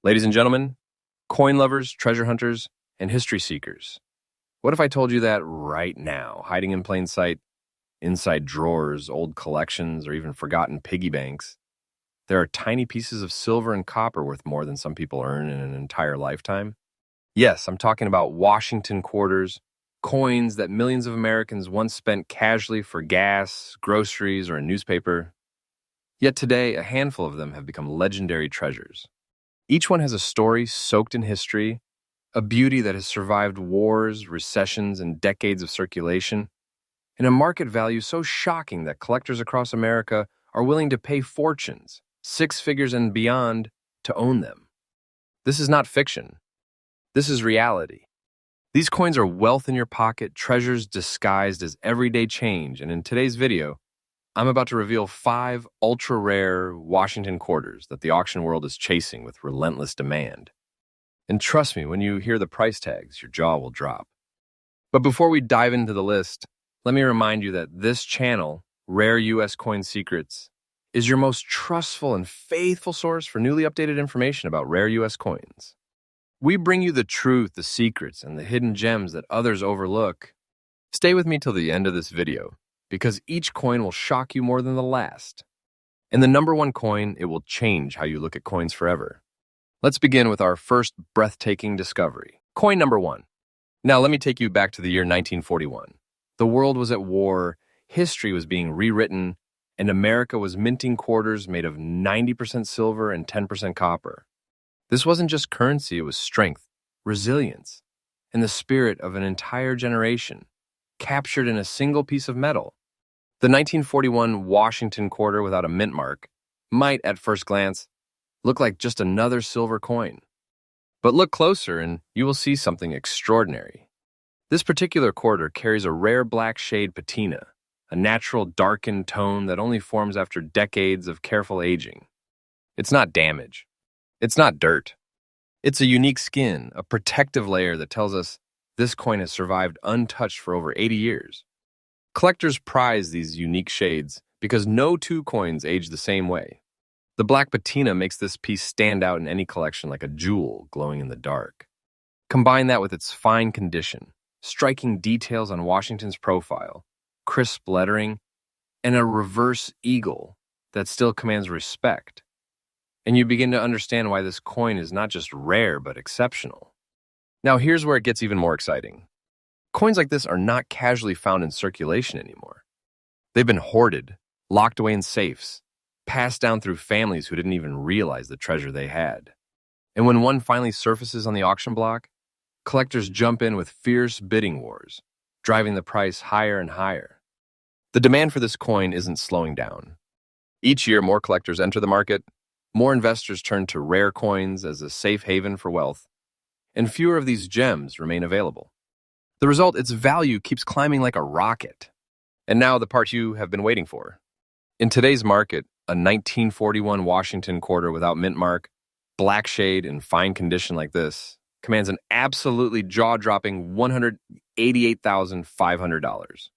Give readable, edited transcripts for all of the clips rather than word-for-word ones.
Ladies and gentlemen, coin lovers, treasure hunters, and history seekers, what if I told you that right now, hiding in plain sight, inside drawers, old collections, or even forgotten piggy banks, there are tiny pieces of silver and copper worth more than some people earn in an entire lifetime? Yes, I'm talking about Washington quarters, coins that millions of Americans once spent casually for gas, groceries, or a newspaper. Yet today, a handful of them have become legendary treasures. Each one has a story soaked in history, a beauty that has survived wars, recessions, and decades of circulation, and a market value so shocking that collectors across America are willing to pay fortunes, six figures and beyond, to own them. This is not fiction. This is reality. These coins are wealth in your pocket, treasures disguised as everyday change, and in today's video, I'm about to reveal 5 ultra-rare Washington quarters that the auction world is chasing with relentless demand. And trust me, when you hear the price tags, your jaw will drop. But before we dive into the list, let me remind you that this channel, Rare U.S. Coin Secrets, is your most trustful and faithful source for newly updated information about rare U.S. coins. We bring you the truth, the secrets, and the hidden gems that others overlook. Stay with me till the end of this video, because each coin will shock you more than the last. And the number one coin, it will change how you look at coins forever. Let's begin with our first breathtaking discovery. Coin number 1. Now let me take you back to the year 1941. The world was at war, history was being rewritten, and America was minting quarters made of 90% silver and 10% copper. This wasn't just currency, it was strength, resilience, and the spirit of an entire generation, captured in a single piece of metal. The 1941 Washington quarter without a mint mark might, at first glance, look like just another silver coin. But look closer and you will see something extraordinary. This particular quarter carries a rare black shade patina, a natural darkened tone that only forms after decades of careful aging. It's not damage. It's not dirt. It's a unique skin, a protective layer that tells us this coin has survived untouched for over 80 years. Collectors prize these unique shades because no two coins age the same way. The black patina makes this piece stand out in any collection like a jewel glowing in the dark. Combine that with its fine condition, striking details on Washington's profile, crisp lettering, and a reverse eagle that still commands respect. And you begin to understand why this coin is not just rare but exceptional. Now here's where it gets even more exciting. Coins like this are not casually found in circulation anymore. They've been hoarded, locked away in safes, passed down through families who didn't even realize the treasure they had. And when one finally surfaces on the auction block, collectors jump in with fierce bidding wars, driving the price higher and higher. The demand for this coin isn't slowing down. Each year, more collectors enter the market, more investors turn to rare coins as a safe haven for wealth, and fewer of these gems remain available. The result, its value keeps climbing like a rocket. And now the part you have been waiting for. In today's market, a 1941 Washington quarter without mint mark, black shade, in fine condition like this, commands an absolutely jaw-dropping $188,500.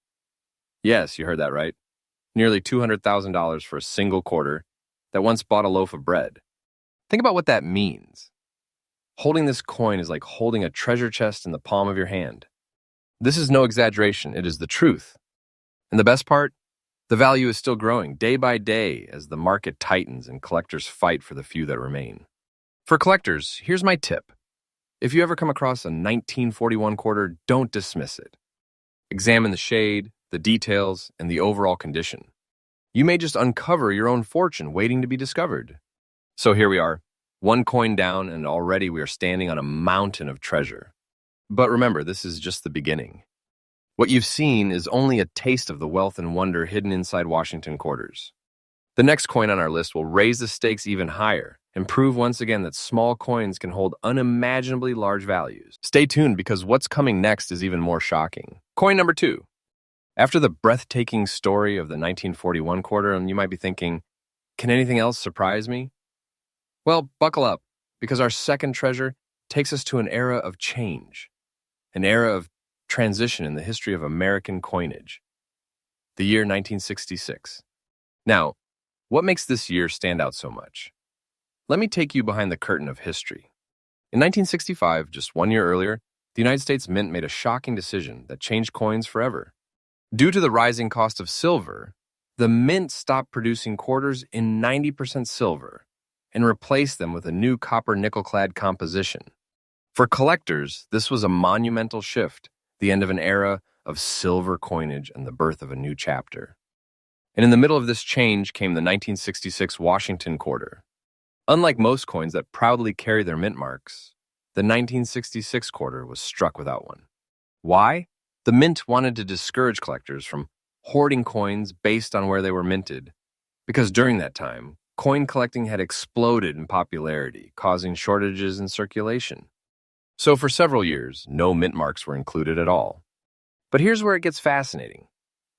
Yes, you heard that right. Nearly $200,000 for a single quarter that once bought a loaf of bread. Think about what that means. Holding this coin is like holding a treasure chest in the palm of your hand. This is no exaggeration, it is the truth. And the best part? The value is still growing day by day as the market tightens and collectors fight for the few that remain. For collectors, here's my tip. If you ever come across a 1941 quarter, don't dismiss it. Examine the shade, the details, and the overall condition. You may just uncover your own fortune waiting to be discovered. So here we are, one coin down, and already we are standing on a mountain of treasure. But remember, this is just the beginning. What you've seen is only a taste of the wealth and wonder hidden inside Washington quarters. The next coin on our list will raise the stakes even higher and prove once again that small coins can hold unimaginably large values. Stay tuned because what's coming next is even more shocking. Coin number 2. After the breathtaking story of the 1941 quarter, you might be thinking, can anything else surprise me? Well, buckle up, because our second treasure takes us to an era of change. An era of transition in the history of American coinage. The year 1966. Now, what makes this year stand out so much? Let me take you behind the curtain of history. In 1965, just 1 year earlier, the United States Mint made a shocking decision that changed coins forever. Due to the rising cost of silver, the Mint stopped producing quarters in 90% silver and replaced them with a new copper nickel-clad composition. For collectors, this was a monumental shift, the end of an era of silver coinage and the birth of a new chapter. And in the middle of this change came the 1966 Washington quarter. Unlike most coins that proudly carry their mint marks, the 1966 quarter was struck without one. Why? The Mint wanted to discourage collectors from hoarding coins based on where they were minted, because during that time, coin collecting had exploded in popularity, causing shortages in circulation. So for several years, no mint marks were included at all. But here's where it gets fascinating.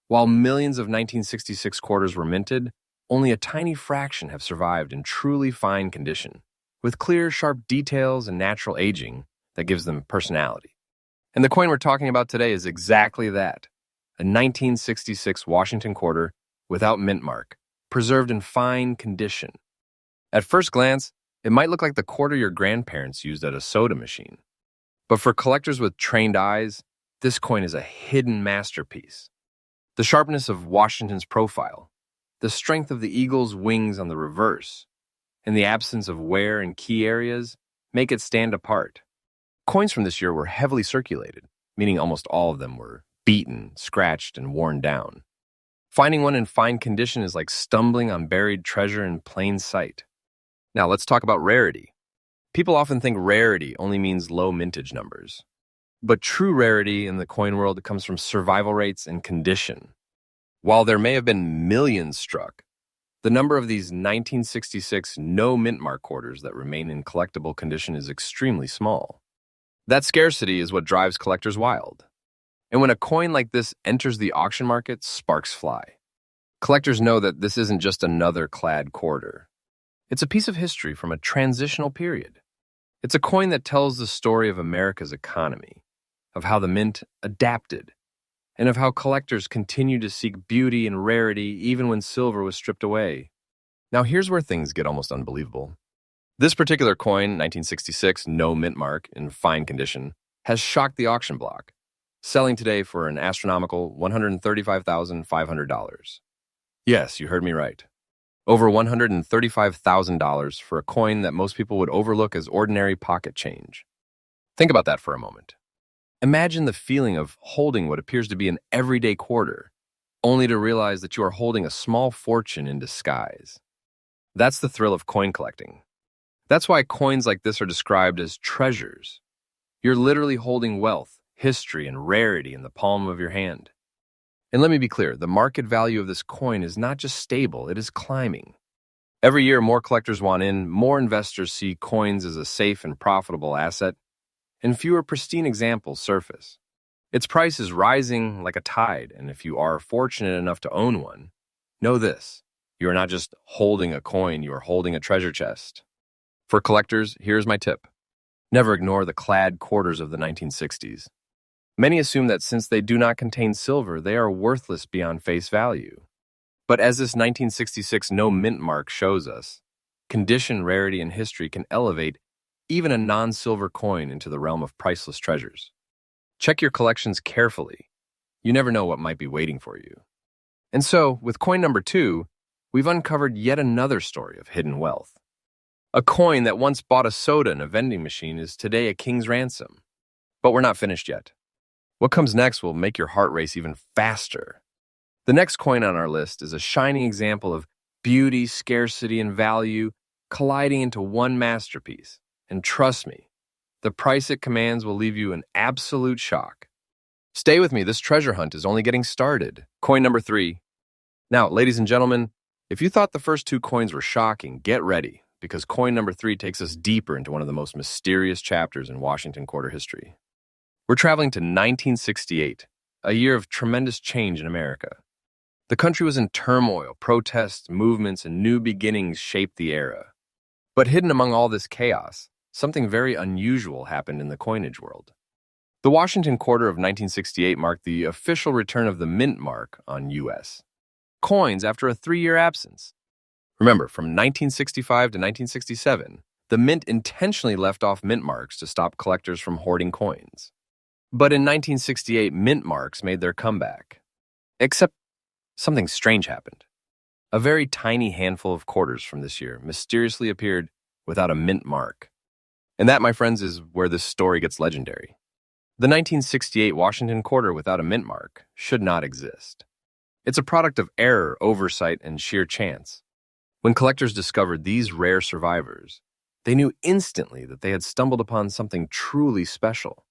While millions of 1966 quarters were minted, only a tiny fraction have survived in truly fine condition, with clear, sharp details and natural aging that gives them personality. And the coin we're talking about today is exactly that, a 1966 Washington quarter without mint mark, preserved in fine condition. At first glance, it might look like the quarter your grandparents used at a soda machine. But for collectors with trained eyes, this coin is a hidden masterpiece. The sharpness of Washington's profile, the strength of the eagle's wings on the reverse, and the absence of wear in key areas make it stand apart. Coins from this year were heavily circulated, meaning almost all of them were beaten, scratched, and worn down. Finding one in fine condition is like stumbling on buried treasure in plain sight. Now let's talk about rarity. People often think rarity only means low mintage numbers. But true rarity in the coin world comes from survival rates and condition. While there may have been millions struck, the number of these 1966 no mint mark quarters that remain in collectible condition is extremely small. That scarcity is what drives collectors wild. And when a coin like this enters the auction market, sparks fly. Collectors know that this isn't just another clad quarter. It's a piece of history from a transitional period. It's a coin that tells the story of America's economy, of how the mint adapted, and of how collectors continued to seek beauty and rarity even when silver was stripped away. Now here's where things get almost unbelievable. This particular coin, 1966, no mint mark, in fine condition, has shocked the auction block, selling today for an astronomical $135,500. Yes, you heard me right. Over $135,000 for a coin that most people would overlook as ordinary pocket change. Think about that for a moment. Imagine the feeling of holding what appears to be an everyday quarter, only to realize that you are holding a small fortune in disguise. That's the thrill of coin collecting. That's why coins like this are described as treasures. You're literally holding wealth, history, and rarity in the palm of your hand. And let me be clear, the market value of this coin is not just stable, it is climbing. Every year, more collectors want in, more investors see coins as a safe and profitable asset, and fewer pristine examples surface. Its price is rising like a tide, and if you are fortunate enough to own one, know this: you are not just holding a coin, you are holding a treasure chest. For collectors, here's my tip. Never ignore the clad quarters of the 1960s. Many assume that since they do not contain silver, they are worthless beyond face value. But as this 1966 no mint mark shows us, condition, rarity, and history can elevate even a non-silver coin into the realm of priceless treasures. Check your collections carefully. You never know what might be waiting for you. And so, with coin number 2, we've uncovered yet another story of hidden wealth. A coin that once bought a soda in a vending machine is today a king's ransom. But we're not finished yet. What comes next will make your heart race even faster. The next coin on our list is a shining example of beauty, scarcity, and value colliding into one masterpiece. And trust me, the price it commands will leave you in absolute shock. Stay with me, this treasure hunt is only getting started. Coin number 3. Now, ladies and gentlemen, if you thought the first 2 coins were shocking, get ready, because coin number 3 takes us deeper into one of the most mysterious chapters in Washington quarter history. We're traveling to 1968, a year of tremendous change in America. The country was in turmoil, protests, movements, and new beginnings shaped the era. But hidden among all this chaos, something very unusual happened in the coinage world. The Washington quarter of 1968 marked the official return of the mint mark on U.S. coins after a 3-year absence. Remember, from 1965 to 1967, the mint intentionally left off mint marks to stop collectors from hoarding coins. But in 1968, mint marks made their comeback. Except something strange happened. A very tiny handful of quarters from this year mysteriously appeared without a mint mark. And that, my friends, is where this story gets legendary. The 1968 Washington quarter without a mint mark should not exist. It's a product of error, oversight, and sheer chance. When collectors discovered these rare survivors, they knew instantly that they had stumbled upon something truly special.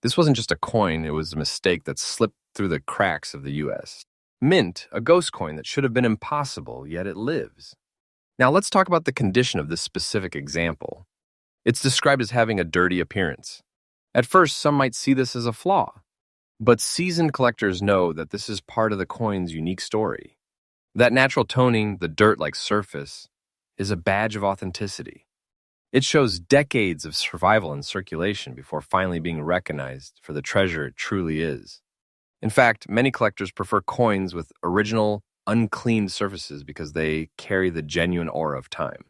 This wasn't just a coin, it was a mistake that slipped through the cracks of the U.S. Mint, a ghost coin that should have been impossible, yet it lives. Now let's talk about the condition of this specific example. It's described as having a dirty appearance. At first, some might see this as a flaw, but seasoned collectors know that this is part of the coin's unique story. That natural toning, the dirt-like surface, is a badge of authenticity. It shows decades of survival and circulation before finally being recognized for the treasure it truly is. In fact, many collectors prefer coins with original, uncleaned surfaces because they carry the genuine aura of time.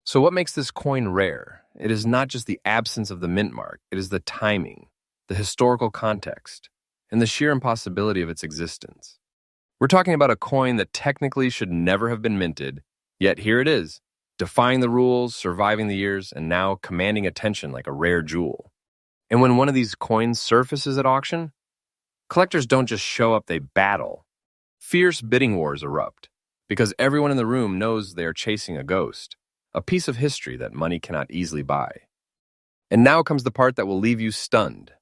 So what makes this coin rare? It is not just the absence of the mint mark, it is the timing, the historical context, and the sheer impossibility of its existence. We're talking about a coin that technically should never have been minted, yet here it is, defying the rules, surviving the years, and now commanding attention like a rare jewel. And when one of these coins surfaces at auction, collectors don't just show up, they battle. Fierce bidding wars erupt, because everyone in the room knows they are chasing a ghost, a piece of history that money cannot easily buy. And now comes the part that will leave you stunned.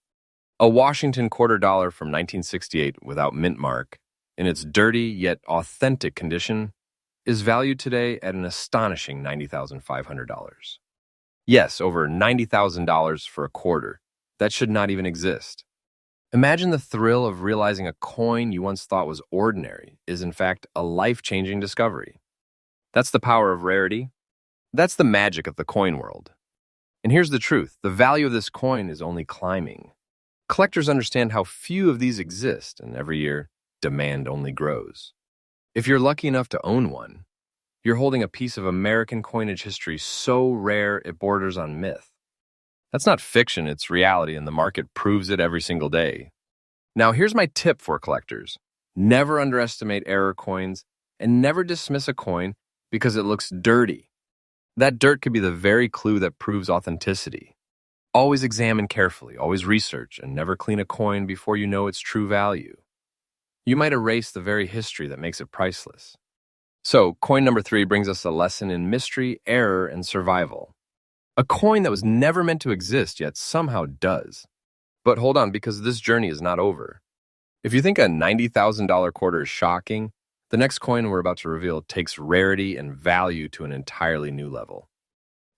A Washington quarter dollar from 1968 without mint mark, in its dirty yet authentic condition, is valued today at an astonishing $90,500. Yes, over $90,000 for a quarter. That should not even exist. Imagine the thrill of realizing a coin you once thought was ordinary is in fact a life-changing discovery. That's the power of rarity. That's the magic of the coin world. And here's the truth. The value of this coin is only climbing. Collectors understand how few of these exist, and every year, demand only grows. If you're lucky enough to own one, you're holding a piece of American coinage history so rare it borders on myth. That's not fiction, it's reality, and the market proves it every single day. Now, here's my tip for collectors. Never underestimate error coins, and never dismiss a coin because it looks dirty. That dirt could be the very clue that proves authenticity. Always examine carefully, always research, and never clean a coin before you know its true value. You might erase the very history that makes it priceless. So, coin number 3 brings us a lesson in mystery, error, and survival. A coin that was never meant to exist, yet somehow does. But hold on, because this journey is not over. If you think a $90,000 quarter is shocking, the next coin we're about to reveal takes rarity and value to an entirely new level.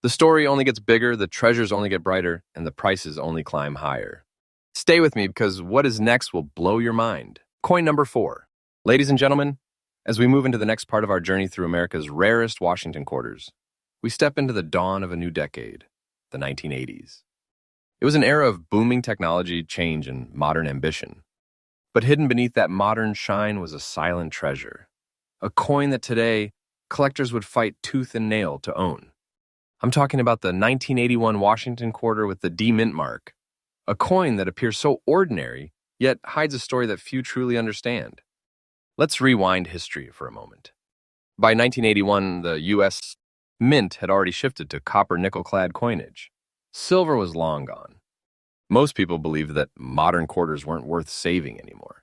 The story only gets bigger, the treasures only get brighter, and the prices only climb higher. Stay with me because what is next will blow your mind. Coin number 4. Ladies and gentlemen, as we move into the next part of our journey through America's rarest Washington quarters, we step into the dawn of a new decade, the 1980s. It was an era of booming technology, change, and modern ambition. But hidden beneath that modern shine was a silent treasure, a coin that today collectors would fight tooth and nail to own. I'm talking about the 1981 Washington quarter with the D mint mark, a coin that appears so ordinary, yet hides a story that few truly understand. Let's rewind history for a moment. By 1981, the U.S. Mint had already shifted to copper nickel-clad coinage. Silver was long gone. Most people believed that modern quarters weren't worth saving anymore.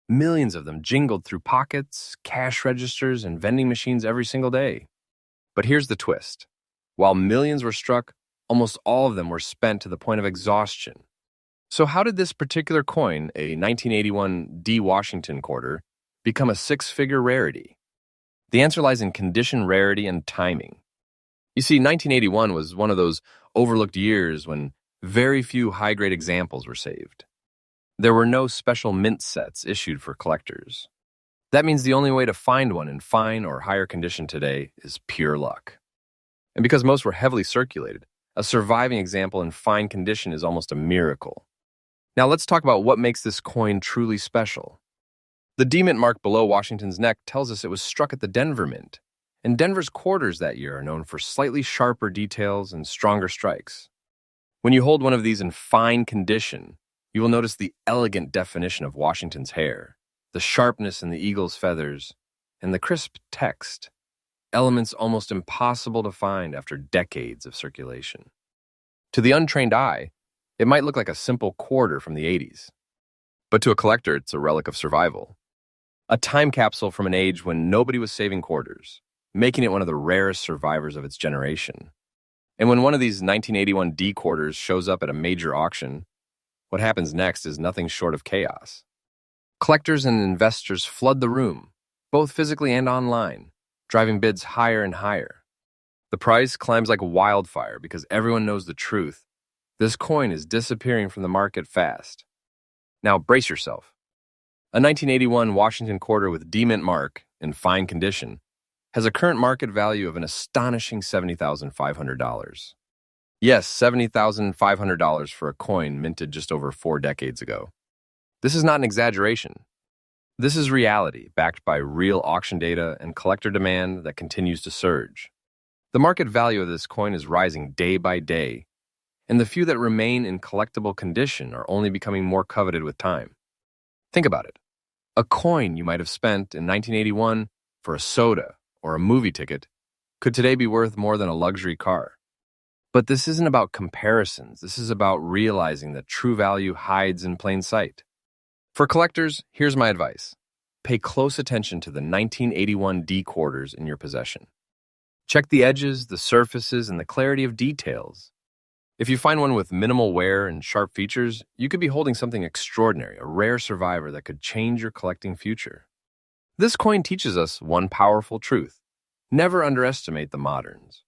Millions of them jingled through pockets, cash registers, and vending machines every single day. But here's the twist. While millions were struck, almost all of them were spent to the point of exhaustion. So how did this particular coin, a 1981 D Washington quarter, become a six-figure rarity? The answer lies in condition, rarity, and timing. You see, 1981 was one of those overlooked years when very few high-grade examples were saved. There were no special mint sets issued for collectors. That means the only way to find one in fine or higher condition today is pure luck. And because most were heavily circulated, a surviving example in fine condition is almost a miracle. Now let's talk about what makes this coin truly special. The D mint mark below Washington's neck tells us it was struck at the Denver Mint, And Denver's quarters that year are known for slightly sharper details and stronger strikes. When you hold one of these in fine condition, you will notice the elegant definition of Washington's hair, the sharpness in the eagle's feathers, and the crisp text, elements almost impossible to find after decades of circulation. To the untrained eye, it might look like a simple quarter from the 80s. But to a collector, it's a relic of survival. A time capsule from an age when nobody was saving quarters, making it one of the rarest survivors of its generation. And when one of these 1981 D quarters shows up at a major auction, what happens next is nothing short of chaos. Collectors and investors flood the room, both physically and online, driving bids higher and higher. The price climbs like wildfire because everyone knows the truth. This coin is disappearing from the market fast. Now brace yourself. A 1981 Washington quarter with D mint mark, in fine condition, has a current market value of an astonishing $70,500. Yes, $70,500 for a coin minted just over 4 decades ago. This is not an exaggeration. This is reality, backed by real auction data and collector demand that continues to surge. The market value of this coin is rising day by day, and the few that remain in collectible condition are only becoming more coveted with time. Think about it. A coin you might have spent in 1981 for a soda or a movie ticket could today be worth more than a luxury car. But this isn't about comparisons. This is about realizing that true value hides in plain sight. For collectors, here's my advice. Pay close attention to the 1981 D quarters in your possession. Check the edges, the surfaces, and the clarity of details. If you find one with minimal wear and sharp features, you could be holding something extraordinary, a rare survivor that could change your collecting future. This coin teaches us one powerful truth. Never underestimate the moderns.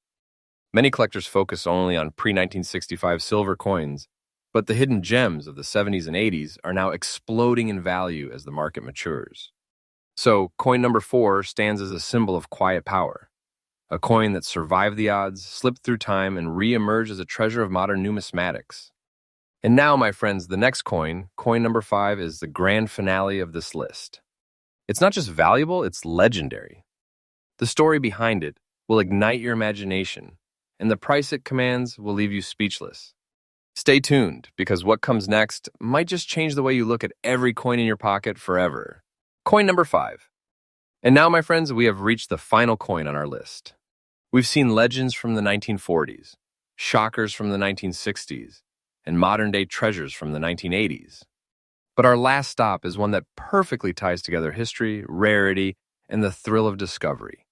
Many collectors focus only on pre-1965 silver coins, but the hidden gems of the 70s and 80s are now exploding in value as the market matures. So, coin number 4 stands as a symbol of quiet power. A coin that survived the odds, slipped through time, and re-emerged as a treasure of modern numismatics. And now, my friends, the next coin, coin number 5, is the grand finale of this list. It's not just valuable, it's legendary. The story behind it will ignite your imagination, and the price it commands will leave you speechless. Stay tuned, because what comes next might just change the way you look at every coin in your pocket forever. Coin number 5. And now, my friends, we have reached the final coin on our list. We've seen legends from the 1940s, shockers from the 1960s, and modern-day treasures from the 1980s. But our last stop is one that perfectly ties together history, rarity, and the thrill of discovery.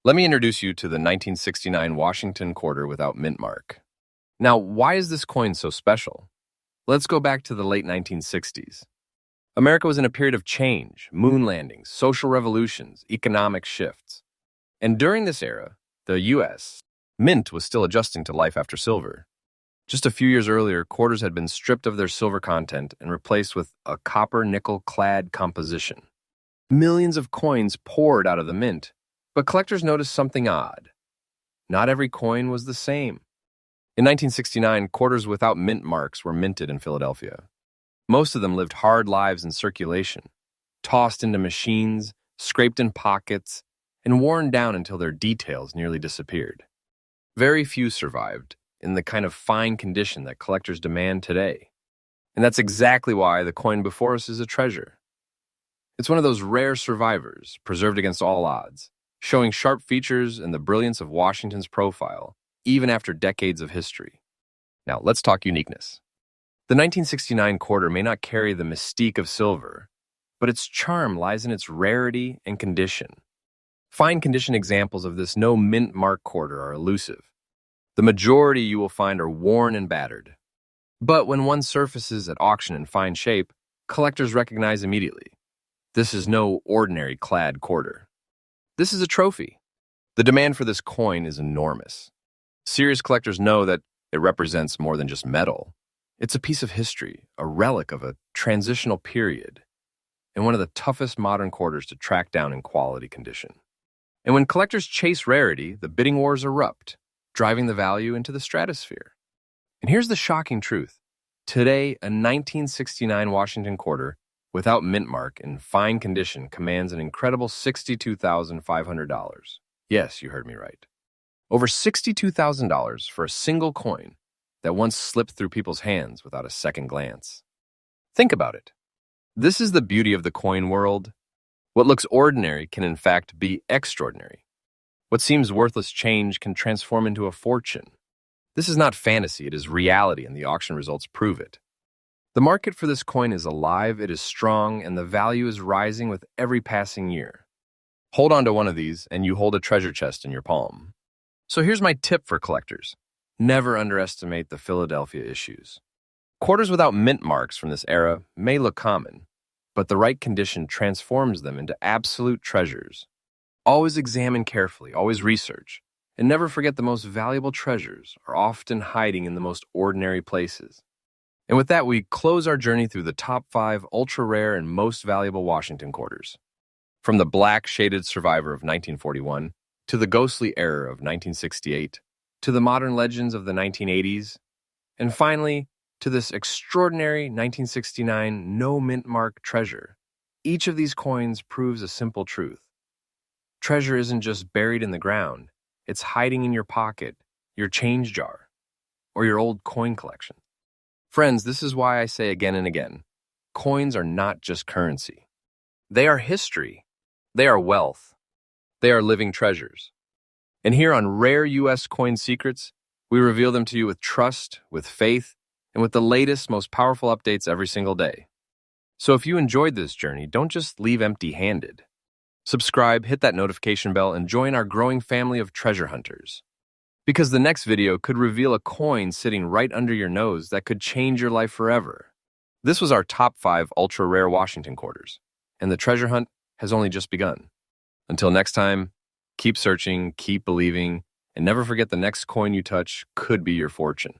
Let me introduce you to the 1969 Washington quarter without mint mark. Now, why is this coin so special? Let's go back to the late 1960s. America was in a period of change, moon landings, social revolutions, economic shifts. And during this era, the U.S. mint was still adjusting to life after silver. Just a few years earlier, quarters had been stripped of their silver content and replaced with a copper-nickel-clad composition. Millions of coins poured out of the mint, but collectors noticed something odd. Not every coin was the same. In 1969, quarters without mint marks were minted in Philadelphia. Most of them lived hard lives in circulation, tossed into machines, scraped in pockets, and worn down until their details nearly disappeared. Very few survived, in the kind of fine condition that collectors demand today. And that's exactly why the coin before us is a treasure. It's one of those rare survivors, preserved against all odds, showing sharp features and the brilliance of Washington's profile, even after decades of history. Now, let's talk uniqueness. The 1969 quarter may not carry the mystique of silver, but its charm lies in its rarity and condition. Fine condition examples of this no mint mark quarter are elusive. The majority you will find are worn and battered. But when one surfaces at auction in fine shape, collectors recognize immediately. This is no ordinary clad quarter. This is a trophy. The demand for this coin is enormous. Serious collectors know that it represents more than just metal. It's a piece of history, a relic of a transitional period, and one of the toughest modern quarters to track down in quality condition. And when collectors chase rarity, the bidding wars erupt, driving the value into the stratosphere. And here's the shocking truth. Today, a 1969 Washington quarter without mint mark in fine condition commands an incredible $62,500. Yes, you heard me right. Over $62,000 for a single coin that once slipped through people's hands without a second glance. Think about it. This is the beauty of the coin world. What looks ordinary can in fact be extraordinary. What seems worthless change can transform into a fortune. This is not fantasy, it is reality, and the auction results prove it. The market for this coin is alive, it is strong, and the value is rising with every passing year. Hold on to one of these, and you hold a treasure chest in your palm. So here's my tip for collectors. Never underestimate the Philadelphia issues. Quarters without mint marks from this era may look common, but the right condition transforms them into absolute treasures. Always examine carefully, always research, and never forget the most valuable treasures are often hiding in the most ordinary places. And with that, we close our journey through the top 5 ultra-rare and most valuable Washington quarters. From the black shaded survivor of 1941, to the ghostly error of 1968, to the modern legends of the 1980s, and finally, to this extraordinary 1969 no mint mark treasure. Each of these coins proves a simple truth. Treasure isn't just buried in the ground, it's hiding in your pocket, your change jar, or your old coin collection. Friends, this is why I say again and again, coins are not just currency. They are history. They are wealth. They are living treasures. And here on Rare U.S. Coin Secrets, we reveal them to you with trust, with faith, and with the latest, most powerful updates every single day. So if you enjoyed this journey, don't just leave empty-handed. Subscribe, hit that notification bell, and join our growing family of treasure hunters. Because the next video could reveal a coin sitting right under your nose that could change your life forever. This was our top 5 ultra-rare Washington quarters, and the treasure hunt has only just begun. Until next time, keep searching, keep believing, and never forget the next coin you touch could be your fortune.